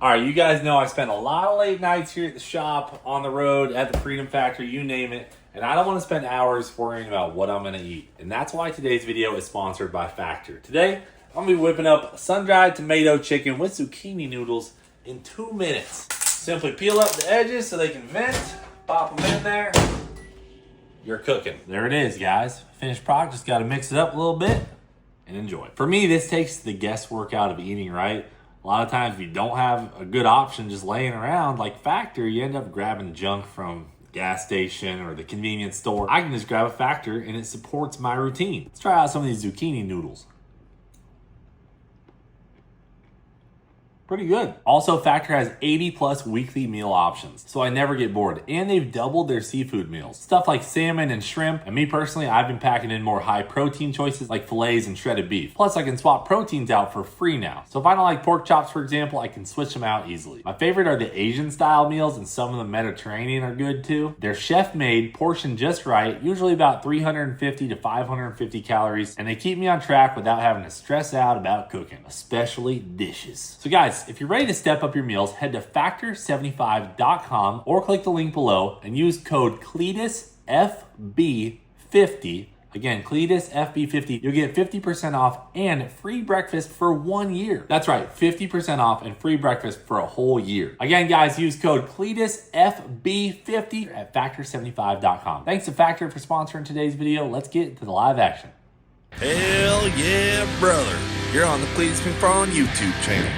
All right, you guys know I spend a lot of late nights here at the shop, on the road, at the Freedom Factory, you name it. And I don't want to spend hours worrying about what I'm going to eat. And that's why today's video is sponsored by Factor. Today, I'm going to be whipping up sun-dried tomato chicken with zucchini noodles in 2 minutes. Simply peel up the edges so they can vent, pop them in there. You're cooking. There it is, guys. Finished product, just got to mix it up a little bit and enjoy. For me, this takes the guesswork out of eating right. A lot of times if you don't have a good option just laying around like Factor, you end up grabbing junk from the gas station or the convenience store. I can just grab a Factor and it supports my routine. Let's try out some of these zucchini noodles. Pretty good. Also, Factor has 80 plus weekly meal options, so I never get bored. And they've doubled their seafood meals. Stuff like salmon and shrimp. And me personally, I've been packing in more high protein choices like fillets and shredded beef. Plus, I can swap proteins out for free now. So if I don't like pork chops, for example, I can switch them out easily. My favorite are the Asian style meals, and some of the Mediterranean are good too. They're chef made, portioned just right, usually about 350 to 550 calories, and they keep me on track without having to stress out about cooking, especially dishes. So guys, if you're ready to step up your meals, head to factor75.com or click the link below and use code Cleetus FB50. Again, Cleetus FB50. You'll get 50% off and free breakfast for 1 year. That's right, 50% off and free breakfast for a whole year. Again, guys, use code Cleetus FB50 at factor75.com. Thanks to Factor for sponsoring today's video. Let's get to the live action. Hell yeah, brother. You're on the Cleetus McFarland YouTube channel.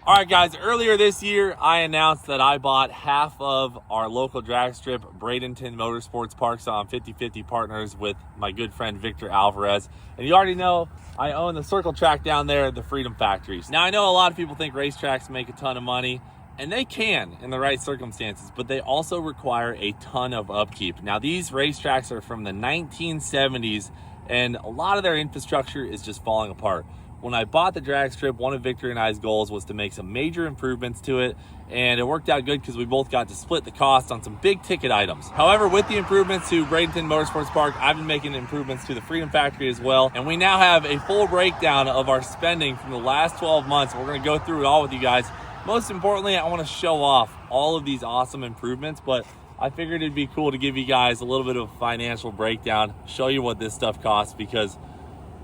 All right, guys, earlier this year, I announced that I bought half of our local drag strip, Bradenton Motorsports Park, so I'm 50-50 partners with my good friend Victor Alvarez. And you already know I own the circle track down there at the Freedom Factories. Now, I know a lot of people think racetracks make a ton of money, and they can in the right circumstances, but they also require a ton of upkeep. Now, these racetracks are from the 1970s, and a lot of their infrastructure is just falling apart. When I bought the drag strip, one of Victor and I's goals was to make some major improvements to it, and it worked out good because we both got to split the cost on some big ticket items. However, with the improvements to Bradenton Motorsports Park, I've been making improvements to the Freedom Factory as well, and we now have a full breakdown of our spending from the last 12 months. We're going to go through it all with you guys. Most importantly, I want to show off all of these awesome improvements, but I figured it'd be cool to give you guys a little bit of a financial breakdown, show you what this stuff costs, because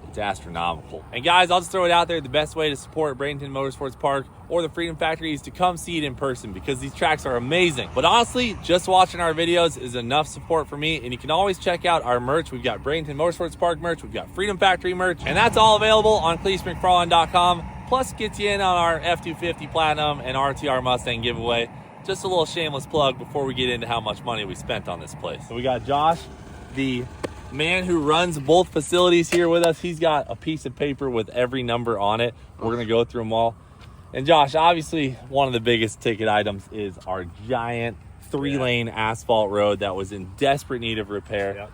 it's astronomical. And guys, I'll just throw it out there. The best way to support Bradenton Motorsports Park or the Freedom Factory is to come see it in person, because these tracks are amazing. But honestly, just watching our videos is enough support for me. And you can always check out our merch. We've got Bradenton Motorsports Park merch. We've got Freedom Factory merch. And that's all available on CleetusMcFarland.com. Plus gets you in on our F-250 Platinum and RTR Mustang giveaway. Just a little shameless plug before we get into how much money we spent on this place. So we got Josh, the man who runs both facilities here with us. He's got a piece of paper with every number on it. We're gonna go through them all. And Josh, obviously one of the biggest ticket items is our giant 3-lane asphalt road that was in desperate need of repair. Yep.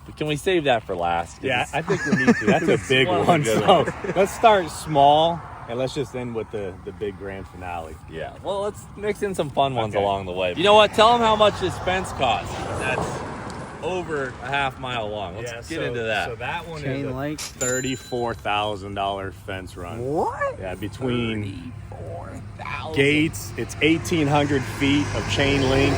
But can we save that for last? Yeah, I think we need to. That's a big one. So let's start small and let's just end with the big grand finale. Yeah, well, let's mix in some fun ones along the way. You know what? Tell them how much this fence costs. That's over a half-mile long. Let's get into that. So that one chain is a link. $34,000 fence run. What? Yeah, between 34,000 gates, it's 1,800 feet of chain link,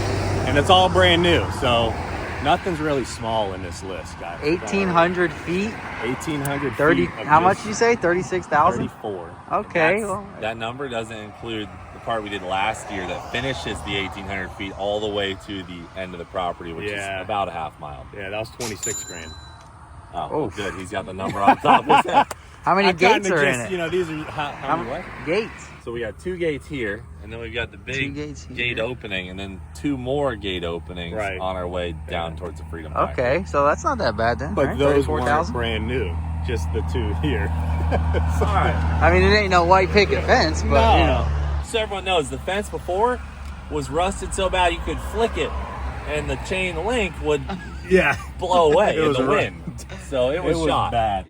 and it's all brand new. So nothing's really small in this list, guys. 1,800 feet. 1,800 30. feet. How much did you say? 36,000. 34. Okay. Well, That number doesn't include the part we did last year that finishes the 1,800 feet all the way to the end of the property, which is about a half mile. Yeah, that was 26 grand. Oh, well, good. He's got the number on top. What's that? how many gates are in just, it? You know, these are how many what? Gates. So we got 2 gates here, and then we've got the big gates here. gate opening, and then 2 more gate openings on our way down towards the Freedom Factory. Okay, so that's not that bad then. But right? those weren't 34,000. brand new, just the 2 here. All right. I mean, it ain't no white picket fence, but No. you know. So everyone knows the fence before was rusted so bad you could flick it, and the chain link would blow away in the wind. So it was shot. Bad.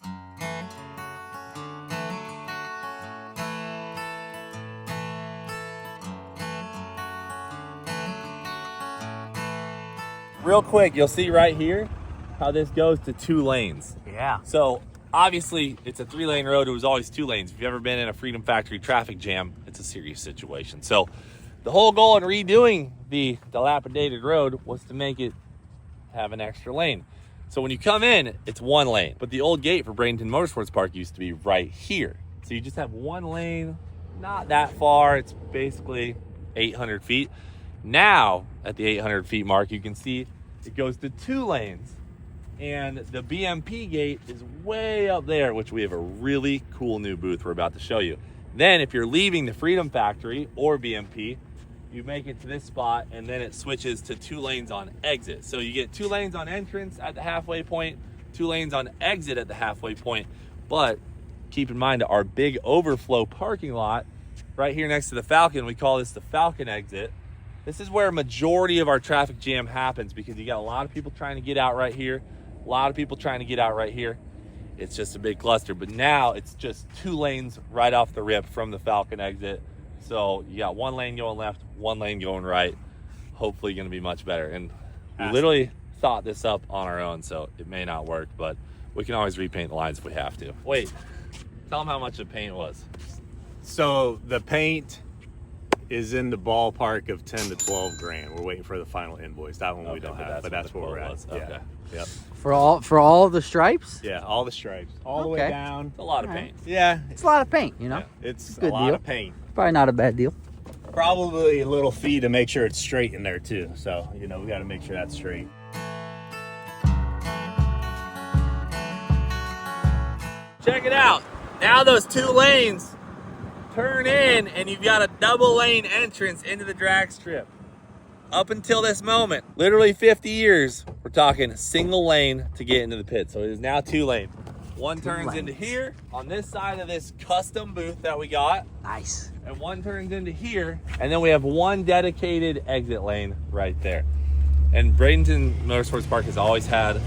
Real quick, you'll see right here how this goes to 2 lanes. Yeah. So obviously it's a 3-lane road. It was always 2 lanes. If you've ever been in a Freedom Factory traffic jam, it's it's a serious situation. So the whole goal in redoing the dilapidated road was to make it have an extra lane. So when you come in, it's one lane. But the old gate for Bradenton Motorsports Park used to be right here. So you just have one lane, not that far. It's basically 800 feet. Now, at the 800 feet mark, you can see it goes to 2 lanes. And the BMP gate is way up there, which we have a really cool new booth we're about to show you. Then if you're leaving the Freedom Factory or BMP, you make it to this spot, and then it switches to 2 lanes on exit. So you get 2 lanes on entrance at the halfway point, 2 lanes on exit at the halfway point. But keep in mind our big overflow parking lot right here next to the Falcon, we call this the Falcon exit. This is where a majority of our traffic jam happens because you got a lot of people trying to get out right here, a lot of people trying to get out right here. It's just a big cluster, but now it's just 2 lanes right off the rip from the Falcon exit. So you got 1 lane going left, 1 lane going right. Hopefully going to be much better. And we literally thought this up on our own, so it may not work, but we can always repaint the lines if we have to. Wait, tell them how much the paint was. So the paint is in the ballpark of 10 to 12 grand. We're waiting for the final invoice. That one we don't have, but that's where we're at. Okay. Yeah. Yep. For all the stripes? Yeah, all the stripes, all the way down. It's a lot of paint. Yeah, It's a lot of paint, you know? yeah, it's a Good lot deal. of paint. Probably not a bad deal. Probably a little fee to make sure it's straight in there too. So, you know, we got to make sure that's straight. Check it out. Now those 2 lanes turn in and you've got a double lane entrance into the drag strip. Up until this moment, literally 50 years, we're talking single lane to get into the pit. So it is now 2 lane. One turns into here on this side of this custom booth that we got. Nice. And one turns into here. And then we have 1 dedicated exit lane right there. And Bradenton Motorsports Park has always had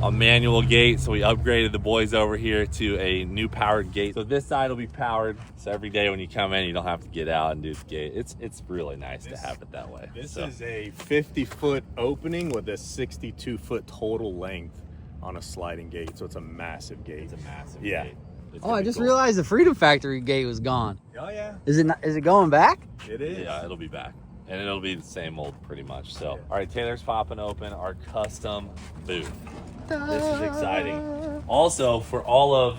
a manual gate, so we upgraded the boys over here to a new powered gate. So this side will be powered, so every day when you come in, you don't have to get out and do the gate. It's really nice to have it that way. This is a 50-foot opening with a 62-foot total length on a sliding gate, so it's a massive gate. It's a massive Yeah. gate. It's Oh, gonna I be just cool. realized the Freedom Factory gate was gone. Oh yeah, Is it going back? it is. Yeah, it'll be back. And it'll be the same old pretty much. So, all right, Taylor's popping open our custom booth. This is exciting. Also, for all of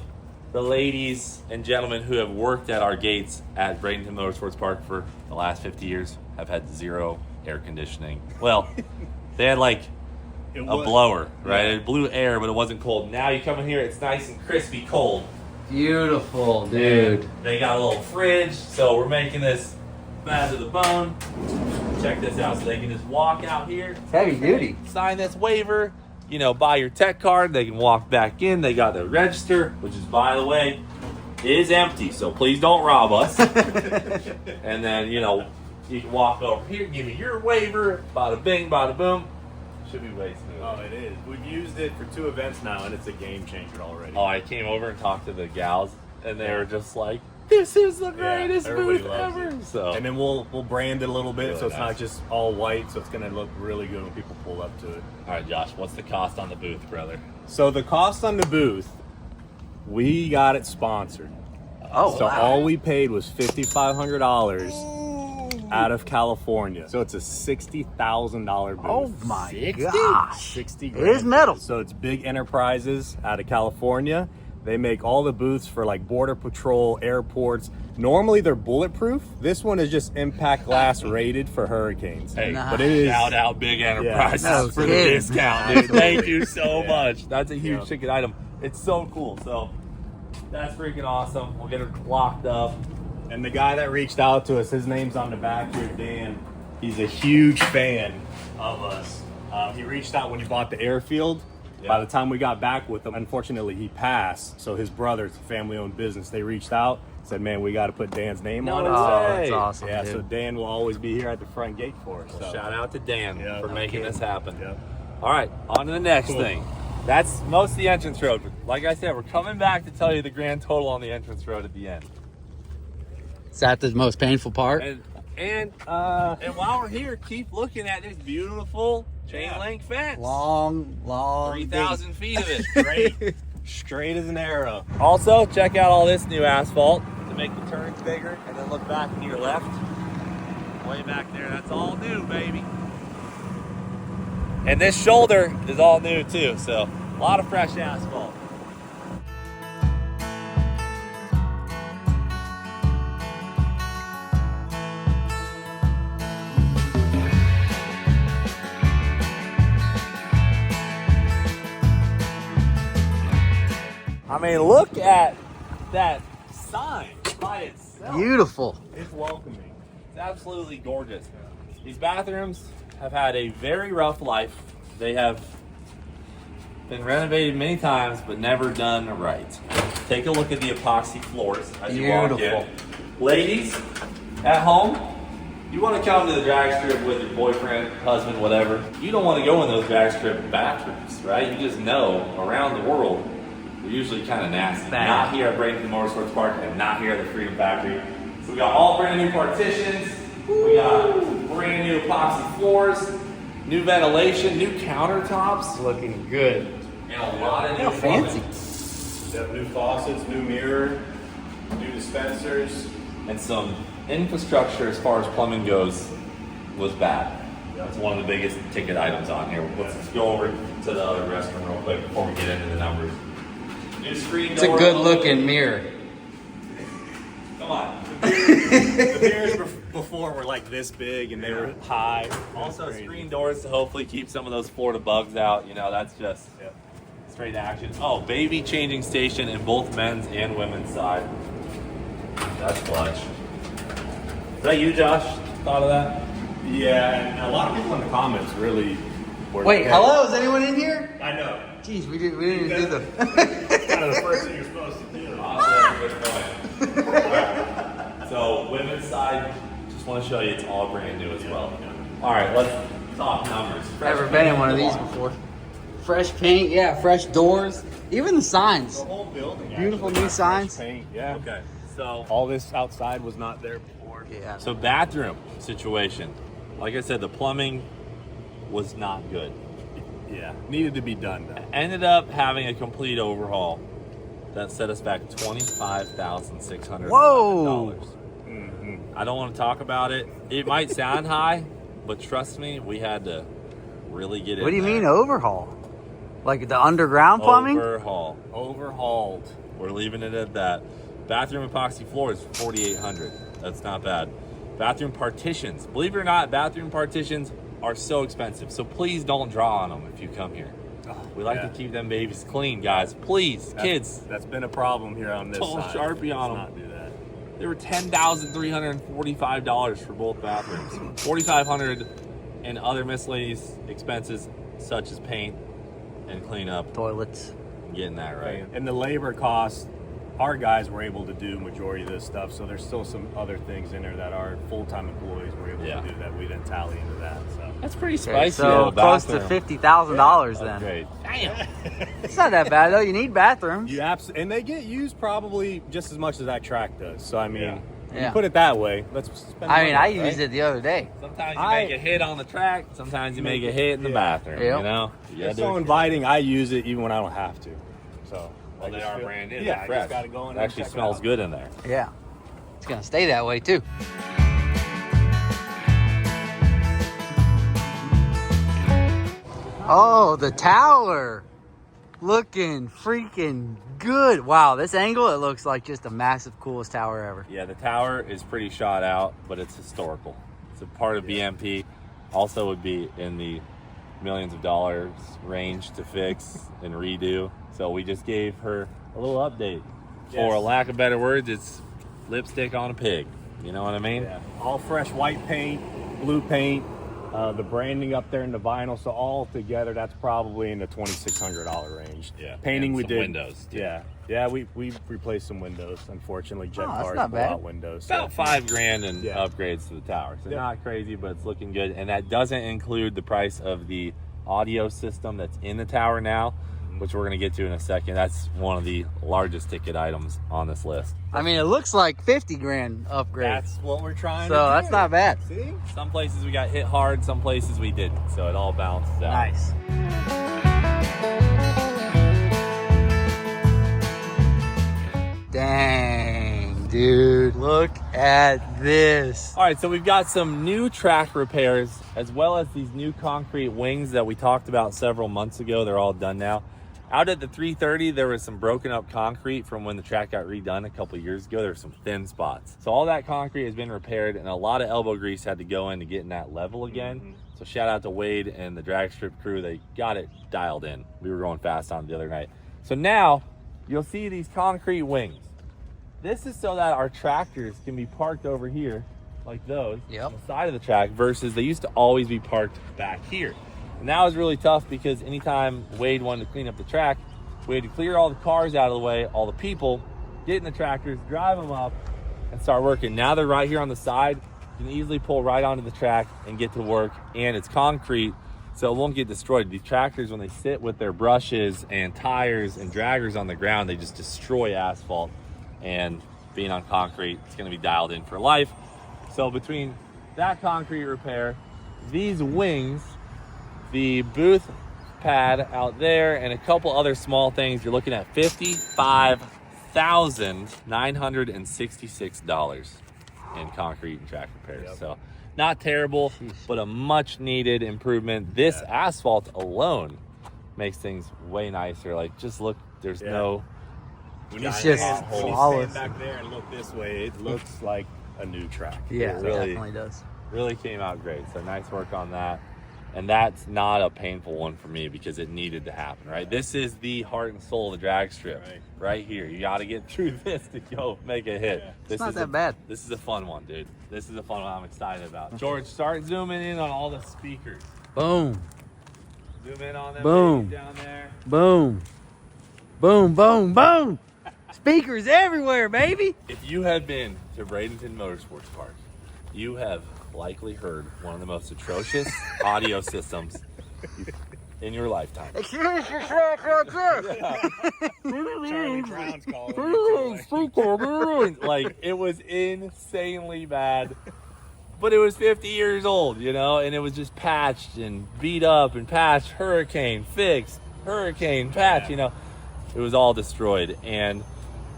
the ladies and gentlemen who have worked at our gates at Bradenton Motorsports Park for the last 50 years, have had 0 air conditioning. Well, they had like a blower, right? Yeah. It blew air, but it wasn't cold. Now you come in here, it's nice and crispy cold. Beautiful, dude. They got a little fridge, so we're making this bad to the bone. Check this out, so they can just walk out here. Heavy duty. Sign this waiver, you know, buy your tech card. They can walk back in. They got their register, which is, by the way, is empty, so please don't rob us. And then, you know, you can walk over here, give me your waiver, bada bing, bada boom. Should be way smooth. Oh, it is. We've used it for 2 events now, and it's a game changer already. Oh, I came over and talked to the gals, and they were just like, "This is the greatest everybody booth loves ever." it. So, And then we'll brand it a little bit, Really so it's nice. not just all white. So it's gonna look really good when people pull up to it. all right, Josh, what's the cost on the booth, brother? So the cost on the booth, we got it sponsored. Oh, So wow. all we paid was $5,500 out of California. So it's a $60,000 booth. Oh my 60? gosh. 60 It grand. is metal. So it's big enterprises out of California. They make all the booths for like border patrol, airports. Normally they're bulletproof. This one is just impact glass rated for hurricanes. Hey, Nice. but it is shout out Big Enterprises No for the kidding. discount, dude. Thank you so Yeah. much. That's a huge Yeah. ticket item. It's so cool. So that's freaking awesome. We'll get her locked up. And the guy that reached out to us, his name's on the back here, Dan. He's a huge fan of us. He reached out when he bought the airfield. Yeah. By the time we got back with him, unfortunately, he passed. So his brother's a family-owned business. They reached out, said, "Man, we got to put Dan's name No on it." way. Oh, that's awesome, Yeah, dude. so Dan will always be here at the front gate for us. So. Shout out to Dan Yeah, for no making kidding. this happen. Yeah. All right, on to the next Cool. thing. That's most of the entrance road. But like I said, we're coming back to tell you the grand total on the entrance road at the end. Is that the most painful part? And while we're here, keep looking at this beautiful chain link fence. Long. 3,000 feet of it. Straight as an arrow. Also, check out all this new asphalt. The make the turns bigger, and then look back to your left. Way back there, that's all new, baby. And this shoulder is all new too, so a lot of fresh asphalt. I mean, look at that sign by itself. Beautiful. It's welcoming. It's absolutely gorgeous. These bathrooms have had a very rough life. They have been renovated many times, but never done right. Take a look at the epoxy floors as you walk in. Ladies at home, you want to come to the drag strip with your boyfriend, husband, whatever. You don't want to go in those drag strip bathrooms, right? You just know around the world, they're usually kind of nasty. Bad. Not here at Bradenton Motorsports Park and not here at the Freedom Factory. So we got all brand new partitions. We got brand new epoxy floors, new ventilation, new countertops, Looking good. and a lot of new How fancy. plumbing. They have new faucets, new mirror, new dispensers. And some infrastructure as far as plumbing goes was bad. That's one of the biggest ticket items on here. Let's go over to the other restroom real quick before we get into the numbers. New screen It's a door. good looking mirror. Come on. The mirrors before were like this big and they were high. Also Crazy. screen doors to hopefully keep some of those Florida bugs out. You know, that's just Yep. straight action. Oh, baby changing station in both men's and women's side. That's clutch. Is that you, Josh? Thought of that? Yeah, and a lot of people in the comments really were. Wait, hello? Is anyone in here? I know. Jeez, we didn't even do the. Kind of the first thing you're supposed to do. Awesome. Good point. Alright. So, women's side, just want to show you it's all brand new as well. Alright, let's talk numbers. Never been in one of these before. Fresh paint, yeah, fresh doors, even the signs. The whole building. Beautiful actually new got fresh signs. Paint. Yeah. Okay, so All this outside was not there before. Yeah. So bathroom situation. Like I said, the plumbing was not good. Yeah, needed to be done though. Ended up having a complete overhaul that set us back $25,600. Whoa. I don't want to talk about it. It might sound high, but trust me, we had to really get in What do you there. mean overhaul? Like the underground plumbing? Overhaul. Overhauled. We're leaving it at that. Bathroom epoxy floors, $4,800. That's not bad. Bathroom partitions. Believe it or not, bathroom partitions are so expensive. So please don't draw on them if you come here. We like to keep them babies clean, guys. Please, kids. That's been a problem here on this Total side. Sharpie on 'em. Let's not do that. They were $10,345 for both bathrooms. $4,500 and other miscellaneous expenses such as paint and cleanup. Toilets. Getting that right. And the labor costs, our guys were able to do majority of this stuff, so there's still some other things in there that our full-time employees were able Yeah. to do that we didn't tally into that. So That's pretty Okay, spicy. so though, close to bathroom. $50,000 then. Great. Damn. It's not that bad though. You need bathrooms. you and they get used probably just as much as that track does. So I mean, Yeah. you put it that way. Let's spend I mean, money, I right? used it the other day. Sometimes you make a hit on the track. Sometimes you make a hit in the bathroom. Yep. You know. You It's gotta so do it. inviting. I use it even when I don't have to. So Well, they are brand new. Yeah, They're I fresh. just gotta go in It and actually check it smells out. good in there. Yeah. It's going to stay that way too. Oh, the tower. Looking freaking good. Wow, this angle, it looks like just the massive, coolest tower ever. Yeah, the tower is pretty shot out, but it's historical. It's a part of BMP. Also would be in the millions of dollars range to fix and redo. So we just gave her a little update. For a lack of better words, it's lipstick on a pig. You know what I mean? Yeah, all fresh white paint, blue paint, the branding up there in the vinyl. So all together, that's probably in the $2,600 range. Yeah, painting and we some did. windows, too. Yeah, we replaced some windows. Unfortunately, jet that's cars not pull bad. out windows. About $5,000 in Yeah. upgrades to the tower. So Yeah. not crazy, but it's looking good. And that doesn't include the price of the audio system that's in the tower now, which we're going to get to in a second. That's one of the largest ticket items on this list. I mean, it looks like 50 grand upgrade. That's what we're trying So to do. that's not bad. See? Some places we got hit hard, some places we didn't. So it all balances out. Nice. Dang, dude. Dude, look at this. All right, so we've got some new track repairs as well as these new concrete wings that we talked about several months ago. They're all done now. Out at the 330, there was some broken up concrete from when the track got redone a couple years ago. There were some thin spots. So all that concrete has been repaired, and a lot of elbow grease had to go in to get in that level again. So shout out to Wade and the drag strip crew. They got it dialed in. We were going fast on it the other night. So now you'll see these concrete wings. This is so that our tractors can be parked over here like those on the side of the track versus they used to always be parked back here. And that was really tough because anytime Wade wanted to clean up the track, we had to clear all the cars out of the way, all the people, get in the tractors, drive them up, and start working. Now they're right here on the side. You can easily pull right onto the track and get to work, and it's concrete, so it won't get destroyed. These tractors, when they sit with their brushes and tires and draggers on the ground, they just destroy asphalt. And being on concrete, it's gonna be dialed in for life. So between that concrete repair, these wings, the booth pad out there, and a couple other small things, you're looking at $55,966 in concrete and track repairs. So not terrible, but a much needed improvement. This asphalt alone makes things way nicer. Like, just look, there's no... When you It's just flawless. stand back there and look this way, it looks like a new track. Yeah, It it really- definitely does. really came out great. So nice work on that. And that's not a painful one for me because it needed to happen, right? This is the heart and soul of the drag strip right here. You got to get through this to go make a hit. It's not that bad. This is a fun one, dude. This is a fun one I'm excited about. George, start zooming in on all the speakers. Boom, Zoom in on them Boom. babies down there. boom, boom, boom, boom. Speakers everywhere, baby. If you have been to Bradenton Motorsports Park, you have likely heard one of the most atrocious audio systems in your lifetime. Charlie Brown's calling. Like, it was insanely bad, but it was 50 years old, you know, and it was just patched and beat up and patched, hurricane, fixed, hurricane, patch, you know, it was all destroyed. And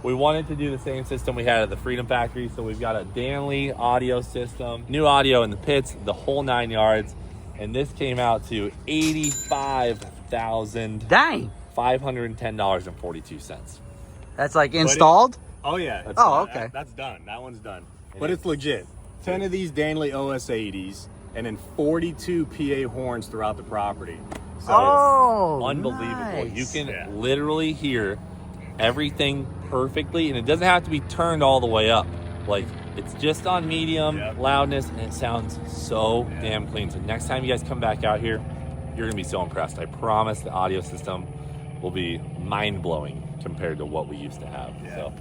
we wanted to do the same system we had at the Freedom Factory, so we've got a Danley audio system, new audio in the pits, the whole 9 yards, and this came out to $85,510.42. That's like installed? Oh yeah. That's okay. That's done. That one's done. But it's legit. 10 of these Danley OS 80s and then 42 PA horns throughout the property. So Unbelievable. nice. You can literally hear everything perfectly, and it doesn't have to be turned all the way up. Like, it's just on medium loudness, and it sounds so damn clean. So next time you guys come back out here, you're gonna be so impressed. I promise the audio system will be mind-blowing compared to what we used to have. So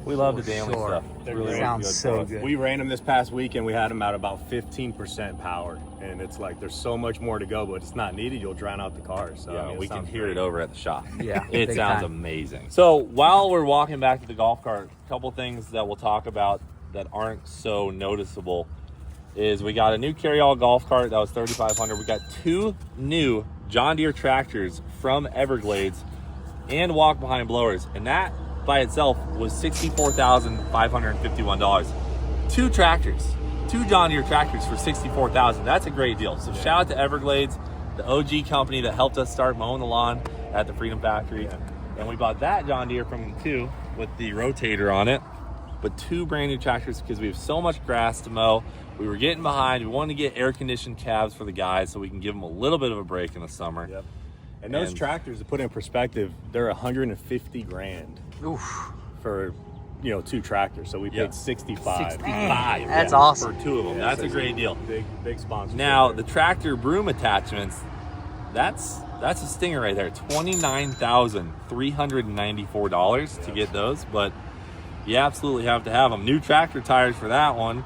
we love the Danley sure. stuff. It's really Sounds good so for us. good. we ran them this past week and we had them at about 15% power. And it's like there's so much more to go, but it's not needed. You'll drown out the cars. So, Yeah, I mean, we can sounds hear great. it over at the shop. Yeah, It big sounds time. amazing. So while we're walking back to the golf cart, a couple things that we'll talk about that aren't so noticeable is we got a new carry-all golf cart that was $3,500. We got 2 new John Deere tractors from Everglades and walk-behind blowers, and that by itself was $64,551. 2 tractors, 2 John Deere tractors for $64,000. That's a great deal. So shout out to Everglades, the OG company that helped us start mowing the lawn at the Freedom Factory. And we bought that John Deere from them too, with the rotator on it. But 2 brand new tractors because we have so much grass to mow. We were getting behind. We wanted to get air-conditioned cabs for the guys so we can give them a little bit of a break in the summer. Yep. And those And- tractors, to put in perspective, they're $150,000 Oof. for 2 tractors. So we paid 65. 65. That's awesome. For 2 of them. That's a great deal. Big sponsor. Now, the tractor broom attachments, that's a stinger right there. $29,394 to get those, but you absolutely have to have them. New tractor tires for that one,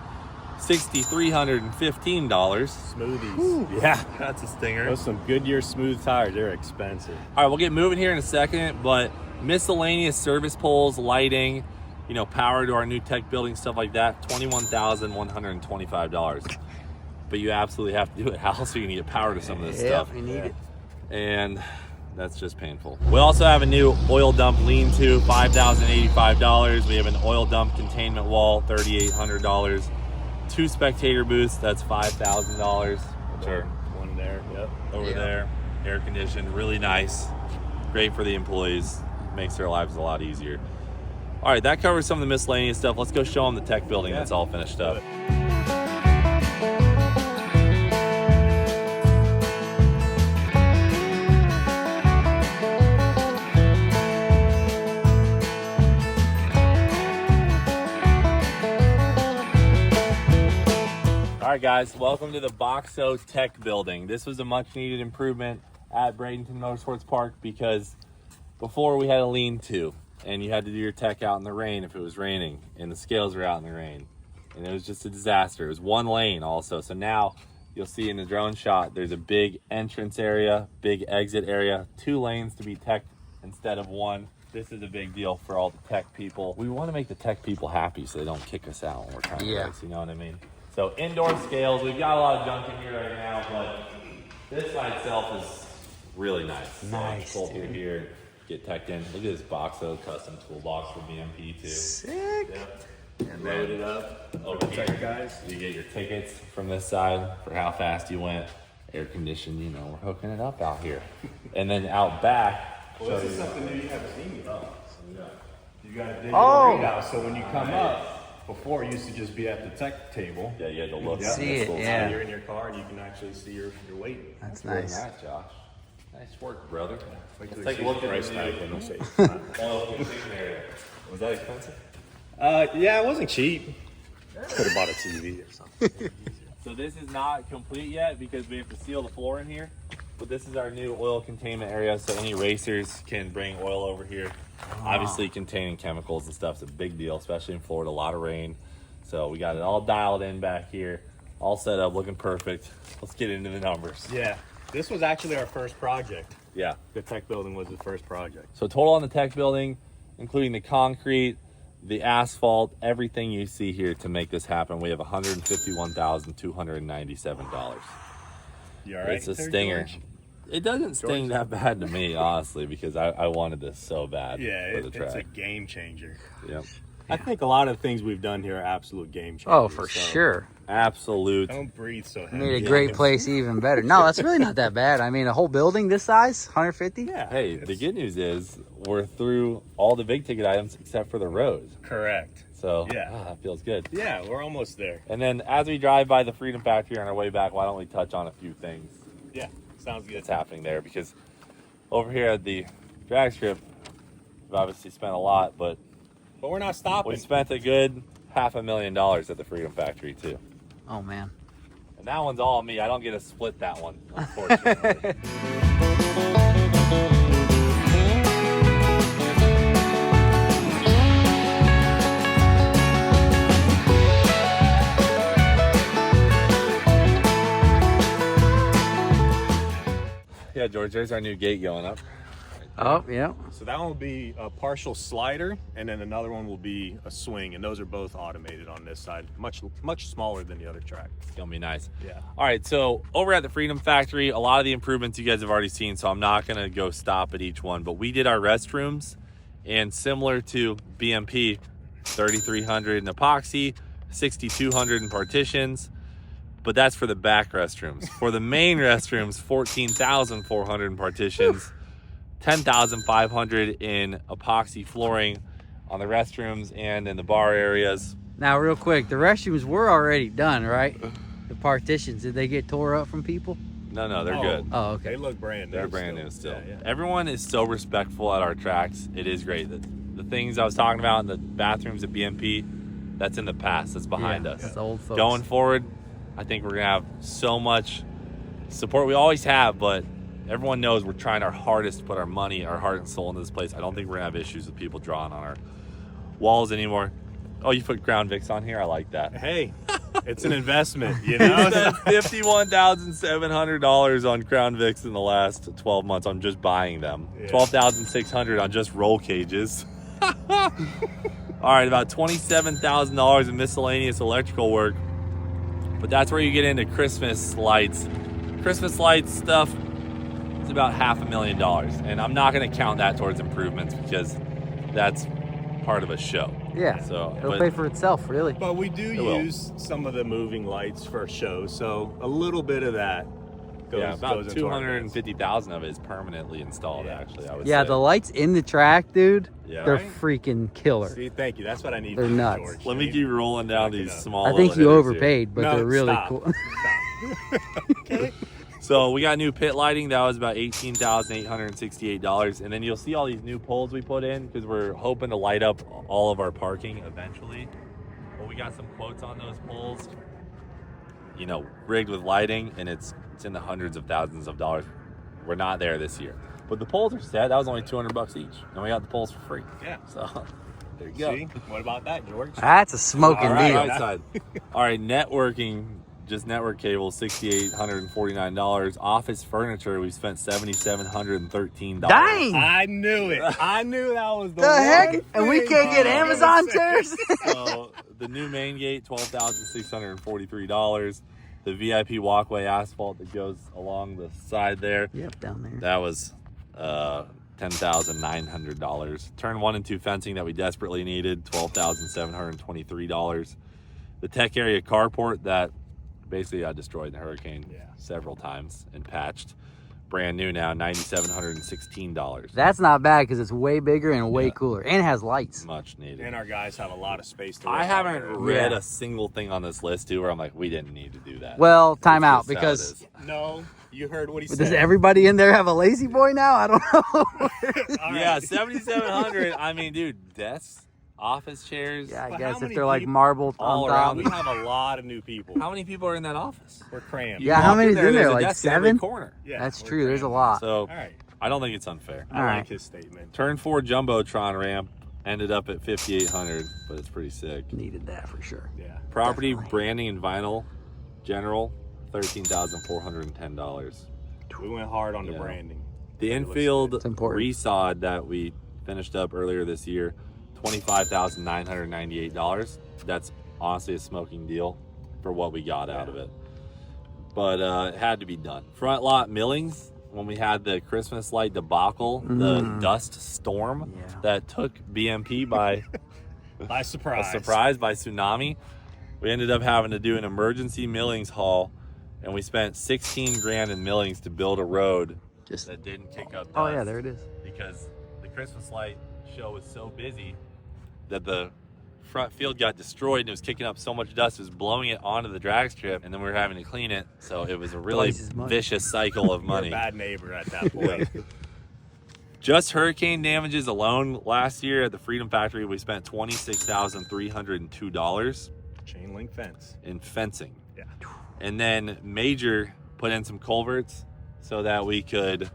$6,315. Smoothies. Yeah. That's a stinger. Those some Goodyear smooth tires. They're expensive. All right, we'll get moving here in a second, but miscellaneous service poles, lighting, power to our new tech building, stuff like that, $21,125. But you absolutely have to do it. How else are you going to get power to some of this Yeah, stuff? we need it. And That's just painful. We also have a new oil dump lean-to, $5,085. We have an oil dump containment wall, $3,800. 2 spectator booths, that's $5,000. Which are One there, yep. over there, air conditioned, really nice. Great for the employees, makes their lives a lot easier. All right, that covers some of the miscellaneous stuff. Let's go show them the tech building that's all finished up. All right, guys, welcome to the Boxo Tech Building. This was a much-needed improvement at Bradenton Motorsports Park because before we had a lean-to, and you had to do your tech out in the rain if it was raining, and the scales were out in the rain, and it was just a disaster. It was one lane also, so now you'll see in the drone shot, there's a big entrance area, big exit area, 2 lanes to be teched instead of 1. This is a big deal for all the tech people. We want to make the tech people happy so they don't kick us out when we're trying to race, you know what I mean? So indoor scales, we've got a lot of junk in here right now, but this side itself is really nice. Nice, so pull through here, get teched in. Look at this Boxo custom toolbox for BMP too. Sick. Yep. And load it up over here, guys. You get your tickets from this side for how fast you went. Air conditioned, you know, we're hooking it up out here. And then out back. Well, this is something that you haven't seen yet. You got a digital Oh. readout, so when you come up, before it used to just be at the tech table. Yeah, you had to look. Yep. See it, So yeah. you're in your car and you can actually see your weight. That's Really nice. nice, Josh. Nice work, brother. Let's take a look at price the tag new- when you say. Oh, container area. Was that expensive? Yeah, it wasn't cheap. Could have bought a TV or something. So this is not complete yet because we have to seal the floor in here. But this is our new oil containment area, so any racers can bring oil over here. Obviously containing chemicals and stuff is a big deal, especially in Florida, a lot of rain. So we got it all dialed in back here, all set up, looking perfect. Let's get into the numbers. Yeah, this was actually our first project. Yeah. The tech building was the first project. So total on the tech building, including the concrete, the asphalt, everything you see here to make this happen, we have $151,297. You all right? It's a there, stinger. George? It doesn't sting that bad to me, honestly, because I wanted this so bad Yeah, for the it's a track. game changer. Yep. I think a lot of things we've done here are absolute game changers. Oh, for so sure. Absolute. Don't breathe so heavy. Made a great place even better. No, that's really not that bad. I mean, a whole building this size, 150? Yeah. Hey, the good news is we're through all the big ticket items except for the road. Correct. So Yeah. that feels good. Yeah, we're almost there. And then as we drive by the Freedom Factory on our way back, why don't we touch on a few things Yeah, sounds good. that's happening there? Because over here at the drag strip, we've obviously spent a lot, but But we're not stopping. we spent a good $500,000 at the Freedom Factory too. Oh, man. And that one's all me. I don't get to split that one, unfortunately. Yeah, George, there's our new gate going up. Oh, yeah. So that one will be a partial slider, and then another one will be a swing, and those are both automated on this side. Much smaller than the other track. It's gonna be nice. Yeah. All right, so over at the Freedom Factory, a lot of the improvements you guys have already seen, so I'm not gonna go stop at each one, but we did our restrooms, and similar to BMP, 3,300 in epoxy, 6,200 in partitions, but that's for the back restrooms. For the main restrooms, 14,400 in partitions, 10,500 in epoxy flooring on the restrooms and in the bar areas. Now, real quick, the restrooms were already done, right? The partitions, did they get tore up from people? No, they're Oh. good. Oh, They okay. look brand new. They're brand new still. Yeah, yeah. Everyone is so respectful at our tracks. It is great. The things I was talking about in the bathrooms at BMP, that's in the past. That's behind Yeah, us. it's old folks. Going forward, I think we're going to have so much support. We always have, but everyone knows we're trying our hardest to put our money, our heart and soul into this place. I don't think we're going to have issues with people drawing on our walls anymore. Oh, you put Crown Vicks on here? I like that. Hey, it's an investment, you I know? spent $51,700 on Crown Vicks in the last 12 months on just buying them. Yeah. $12,600 on just roll cages. All right, about $27,000 in miscellaneous electrical work. But that's where you get into Christmas lights. Christmas lights stuff It's about $500,000, and I'm not going to count that towards improvements because that's part of a show. Yeah. So It'll pay for itself, really. But we do use some of the moving lights for shows, so a little bit of that goes, about goes into our events. 250,000 of it is permanently installed. Yeah. Actually, I would Yeah, say. the lights in the track, dude, Yeah. they're Right? Okay. Killer. See, thank you. That's what I need. They're from you, nuts. George. Let me keep rolling down these small. I think little you hitters here. overpaid, but No, they're really stop. cool. Okay. So we got new pit lighting. That was about $18,868, and then you'll see all these new poles we put in because we're hoping to light up all of our parking eventually. But we got some quotes on those poles, you know, rigged with lighting, and it's in the hundreds of thousands of dollars. We're not there this year, but the poles are set. That was only $200 each, and we got the poles for free. Yeah. So there you go. See? What about that, George? That's a smoking All right, deal. right side. All right, networking, just network cable, $6,849. Office furniture, we spent $7,713. Dang! I knew it. I knew that was the The heck? one And we thing can't get I was Amazon gonna say. chairs? So the new main gate, $12,643. The VIP walkway asphalt that goes along the side there, Yep, down there. that was $10,900. Turn 1 and 2 fencing that we desperately needed, $12,723. The tech area carport that basically got destroyed in the hurricane several times and patched, brand new now, $9,716. That's not bad because it's way bigger and way cooler, and it has lights. Much needed. And our guys have a lot of space to I work haven't out read Yeah. a single thing on this list too where I'm like, we didn't need to do that. Well, time It's out just how it because is. there. No, you heard what he does said. everybody in there have a lazy boy now? I don't know. All Yeah, right. 7,700. I mean, dude, desks, office chairs. Yeah, I But guess how if many they're like people- marble all on around top. We have a lot of new people. How many people are in that office? We're crammed. Yeah, how Walk many's in there? there's a Like desk in every 7? corner. Yeah, That's we're true. There's a crammed. lot. So All right. I don't think it's unfair. I All like right. his statement. Turn 4 Jumbotron ramp ended up at 5,800, but it's pretty sick. Needed that for sure. Yeah. Property Definitely. branding and vinyl general, $13,410. We went hard on the Yeah. branding. The It looks infield It's important. resod that we finished up earlier this year, $25,998. That's honestly a smoking deal for what we got out of it. But it had to be done. Front lot millings, when we had the Christmas light debacle, the dust storm Yeah. that took BMP by By a surprise. surprise by tsunami, we ended up having to do an emergency millings haul, and we spent 16 grand in millings to build a road Just that didn't kick up dust. oh yeah, there it is. Because the Christmas light show was so busy that the front field got destroyed and it was kicking up so much dust, it was blowing it onto the drag strip, and then we were having to clean it. So it was a really Place is money. vicious cycle of You're a money. bad neighbor at that point. Just hurricane damages alone last year at the Freedom Factory, we spent $26,302 Chain link fence. in fencing. Yeah. And then Major put in some culverts so that we could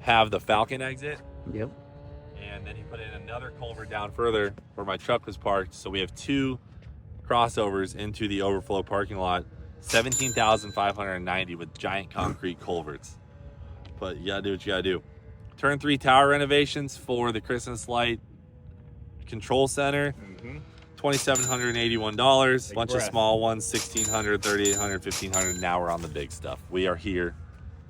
have the Falcon exit. Yep. And then he put in another culvert down further where my truck was parked. So we have 2 crossovers into the overflow parking lot, $17,590 with giant concrete culverts. But you gotta do what you gotta do. Turn 3 tower renovations for the Christmas light control center, Mm-hmm. $2,781. Take a Bunch of breath. small ones, $1,600, $3,800, $1,500. Now we're on the big stuff. We are here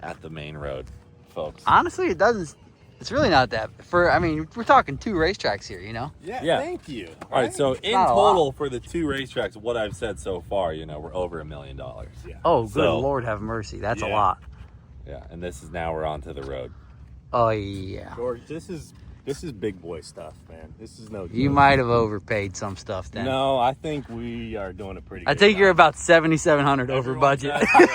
at the main road, folks. Honestly, it doesn't. It's really not that. I mean, we're talking 2 racetracks here, you know. Yeah, Yeah. thank you. All right, so in not a lot. total for the 2 racetracks, what I've said so far, you know, we're over $1 million. Yeah. Oh, good So- Lord, have mercy. That's a Yeah. lot. Yeah, and this is now we're onto the road. Oh yeah. George, this is big boy stuff, man. This is no joke. You might have overpaid some stuff then. No, I think we are doing a pretty I good think you're job. about 7,700 over Everyone budget. says you're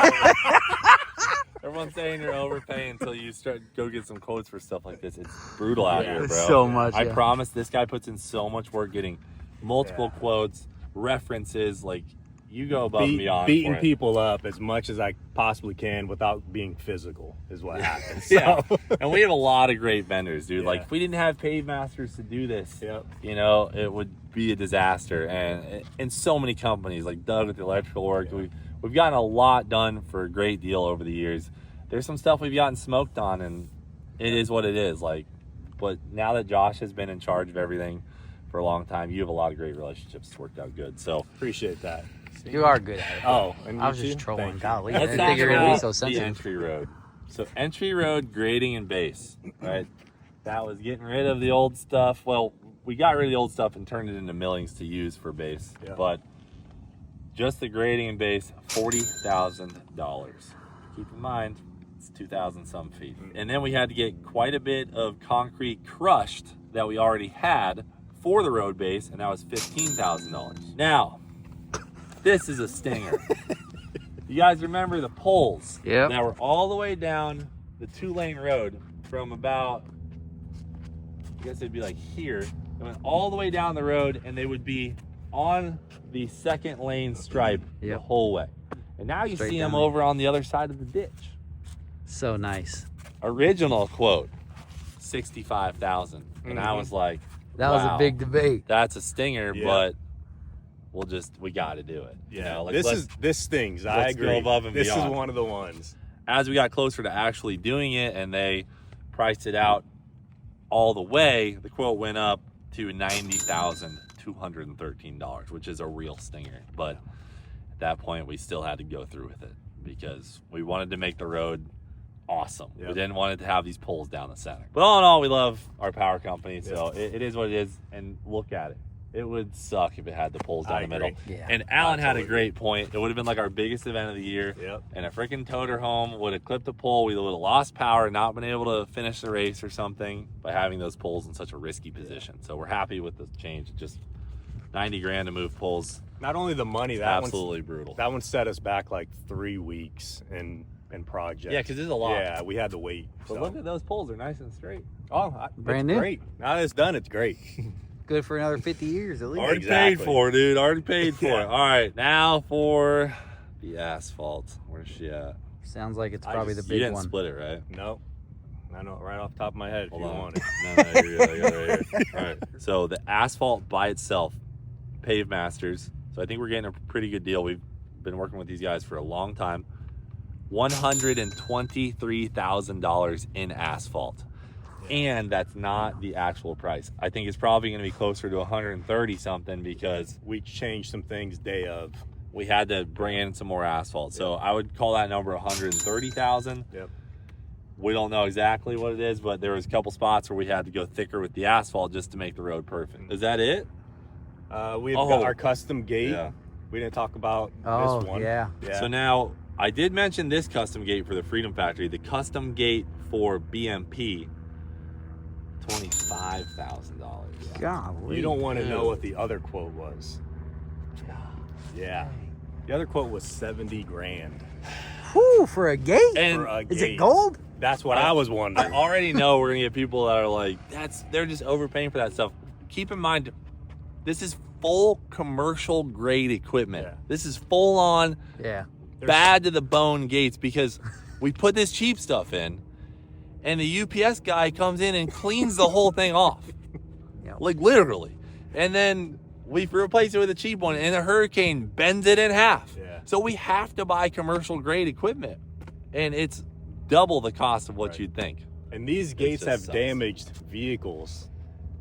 Everyone's saying you're overpaying until you start go get some quotes for stuff like this. It's brutal out Yeah. here, It's bro. so much. I yeah. promise this guy puts in so much work getting multiple Yeah. quotes, references, like you go above and beyond. beating for it. people up as much as I possibly can without being physical is what happens. Yeah. So, And we have a lot of great vendors, dude. Yeah. Like if we didn't have Pave Masters to do this, Yep. you know, it would be a disaster. And so many companies like Doug with the electrical work, we've gotten a lot done for a great deal over the years. There's some stuff we've gotten smoked on, and it is what it is. Like, but now that Josh has been in charge of everything for a long time, you have a lot of great relationships. It's worked out good. So appreciate that. You are good at it. Oh, and I you was just too? trolling. Thank you. Golly, I let's didn't talk think you were gonna be about so the sensitive. entry road. So entry road grading and base, right? That was getting rid of the old stuff. Well, we got rid of the old stuff and turned it into millings to use for base. Yeah. But just the grading and base, $40,000. Keep in mind, it's 2,000 some feet. And then we had to get quite a bit of concrete crushed that we already had for the road base, and that was $15,000. Now, this is a stinger. You guys remember the poles Yep. that were all the way down the 2-lane road from about, I guess it'd be like here. They went all the way down the road, and they would be on the 2nd lane stripe the Yep. whole way. And now you Straight see them down. over on the other side of the ditch. So nice. Original quote, $65,000. And I was like, That was a wow, big debate. that's a stinger, Yeah. but we got to do it. You Yeah, know, like, this stings. I let's go agree. above and this beyond. is one of the ones. As we got closer to actually doing it and they priced it out all the way, the quote went up to $90,213, which is a real stinger. But at that point, we still had to go through with it because we wanted to make the road awesome. Yep. We didn't want it to have these poles down the center. But all in all, we love our power company, so it is what it is. And look at it. It would suck if it had the poles down I the middle. agree. Yeah. And Alan had a Absolutely. great point. It would have been like our biggest event of the year. Yep. And a freaking toter home would have clipped the pole. We would have lost power, not been able to finish the race or something by having those poles in such a risky position. So we're happy with the change. Just 90 grand to move poles. Not only the money, Absolutely brutal. that one set us back like 3 weeks in project. Yeah, because it's a lot. Yeah, we had to wait. But so. look at those poles. They're nice and straight. Brand it's new. Great. Now that it's done, it's great. Good for another 50 years at least. Already Exactly. paid for, dude. Already paid for Yeah. it. All right, now for the asphalt. Where's she at? Sounds like it's I probably just- the You big didn't one. split it, right? No, I know right off the top of my head. Hold if you on. want it. No, you're good. I got it right here. All right. So the asphalt by itself, Pave Masters. So I think we're getting a pretty good deal. We've been working with these guys for a long time. $123,000 in asphalt. And that's not the actual price. I think it's probably going to be closer to 130 something because We changed some things day of. we had to bring in some more asphalt. So I would call that number 130,000. Yep. We don't know exactly what it is, but there was a couple spots where we had to go thicker with the asphalt just to make the road perfect. Is that it? We've Oh. got our custom gate. Yeah. We didn't talk about Oh, this one. yeah. Yeah. So now I did mention this custom gate for the Freedom Factory. The custom gate for BMP, $25,000. Golly. You don't want to Dude. know what the other quote was. Yeah. The other quote was 70 grand. Whew, for a gate? And for a Is it gate. gold? That's what I was wondering. I already know we're gonna get people that are like, they're just overpaying for that stuff. Keep in mind, this is full commercial grade equipment. Yeah. This is full on Yeah. bad to the bone gates because we put this cheap stuff in and the UPS guy comes in and cleans the whole thing off. Yep. Like literally. And then we replace it with a cheap one and the hurricane bends it in half. Yeah. So we have to buy commercial grade equipment. And it's double the cost of what Right. you'd think. And these gates just have sucks. damaged vehicles.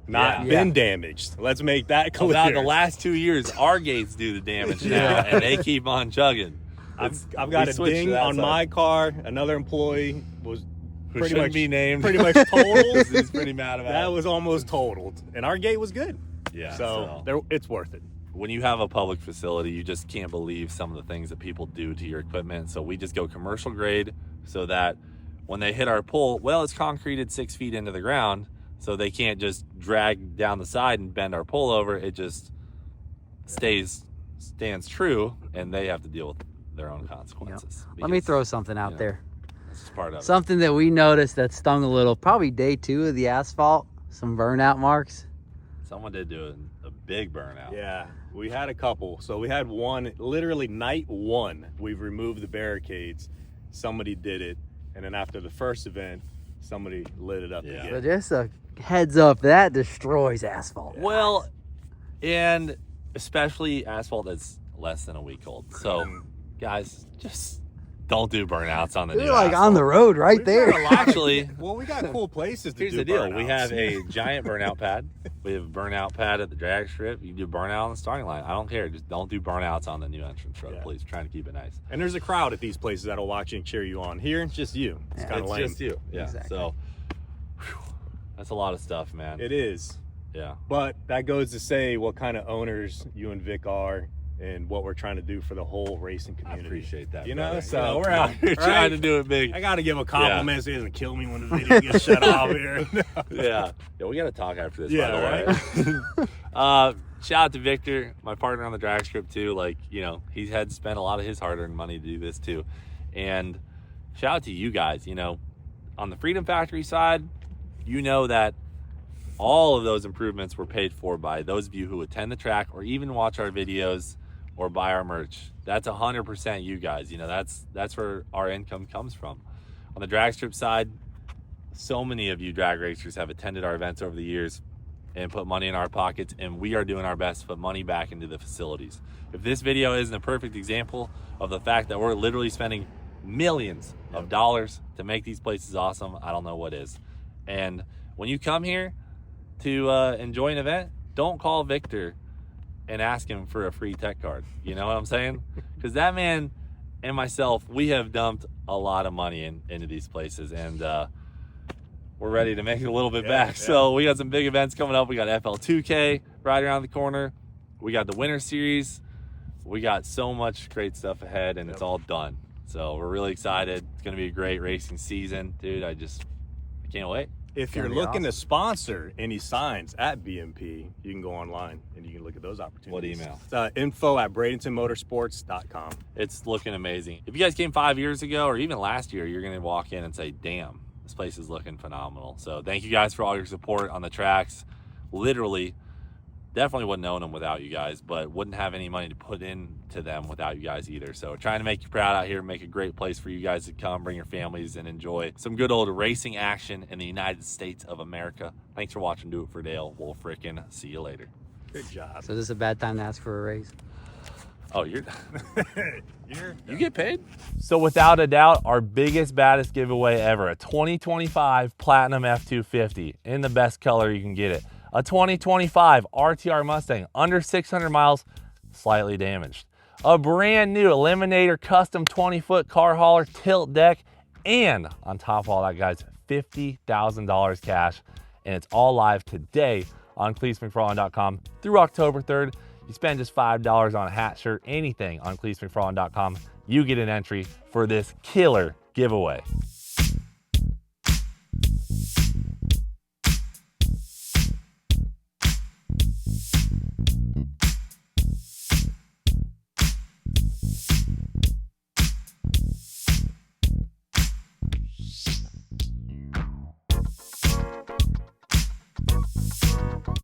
Not Yeah. been damaged. Let's make that clear. About the last 2 years, our gates do the damage now, and they keep on chugging. I've got we a switched to ding that on side. my car. Another employee was Who pretty shouldn't much be named. Pretty much totaled. He's pretty mad about That it. was almost totaled, and our gate was good. Yeah. It's worth it. When you have a public facility, you just can't believe some of the things that people do to your equipment. So we just go commercial grade so that when they hit our pole, well, it's concreted 6 feet into the ground, so they can't just drag down the side and bend our pole over. It just stands true, and they have to deal with their own consequences. Let me because throw something out yeah. there. That's just part of it. Something that we noticed that stung a little, probably day 2 of the asphalt, some burnout marks. Someone did do a big burnout. Yeah, we had a couple. So we had one, literally night 1, we've removed the barricades. Somebody did it, and then after the first event, somebody lit it up Yeah. So again. just a heads up, that destroys asphalt. Well, and especially asphalt that's less than a week old. So, guys, just don't do burnouts on the new You're like asphalt. on the road right We've there. got a lot of- Actually, well, we got cool places to here's do the deal. We burnouts. have a giant burnout pad. We have a burnout pad at the drag strip. You can do burnout on the starting line. I don't care. Just don't do burnouts on the new entrance road, Yeah. please. We're trying to keep it nice. And there's a crowd at these places that'll watch you and cheer you on. Here, it's just you. It's Yeah. kind of It's lame. just you. Yeah. Exactly. So whew, that's a lot of stuff, man. It is. Yeah. But that goes to say what kind of owners you and Vic are and what we're trying to do for the whole racing I community. appreciate that. You know, brother. so we're out here trying to do it big. I got to give a compliment so he doesn't kill me when the video gets shut off here. Yeah, we got to talk after this. Yeah, by the way. Shout out to Victor, my partner on the drag strip too. Like, you know, he's had to spend a lot of his hard-earned money to do this too. And shout out to you guys. You know, on the Freedom Factory side, you know that all of those improvements were paid for by those of you who attend the track or even watch our videos or buy our merch. That's 100% you guys. You know, that's where our income comes from. On the drag strip side, so many of you drag racers have attended our events over the years and put money in our pockets, and we are doing our best to put money back into the facilities. If this video isn't a perfect example of the fact that we're literally spending millions of dollars to make these places awesome, I don't know what is. And when you come here to enjoy an event, don't call Victor and ask him for a free tech card. You know what I'm saying? Because that man and myself, we have dumped a lot of money into these places, and we're ready to make it a little bit back. So we got some big events coming up. We got FL2K right around the corner. We got the Winter Series. We got so much great stuff ahead, and it's all done. So we're really excited. It's going to be a great racing season. Dude, I can't wait. If you're looking to sponsor any signs at BMP, you can go online and you can look at those opportunities. What email? It's info@BradentonMotorsports.com. It's looking amazing. If you guys came 5 years ago or even last year, you're going to walk in and say, damn, this place is looking phenomenal. So thank you guys for all your support on the tracks. Literally, definitely wouldn't own them without you guys, but wouldn't have any money to put into them without you guys either. So trying to make you proud out here, make a great place for you guys to come, bring your families and enjoy some good old racing action in the United States of America. Thanks for watching Do It for Dale. We'll frickin' see you later. Good job. So this is a bad time to ask for a raise. Oh, you get paid? So without a doubt, our biggest, baddest giveaway ever, a 2025 Platinum F250 in the best color you can get it. A 2025 RTR Mustang under 600 miles, slightly damaged. A brand new Eliminator custom 20-foot car hauler tilt deck. And on top of all that, guys, $50,000 cash. And it's all live today on CleetusMcFarland.com through October 3rd. You spend just $5 on a hat, shirt, anything on CleetusMcFarland.com. You get an entry for this killer giveaway.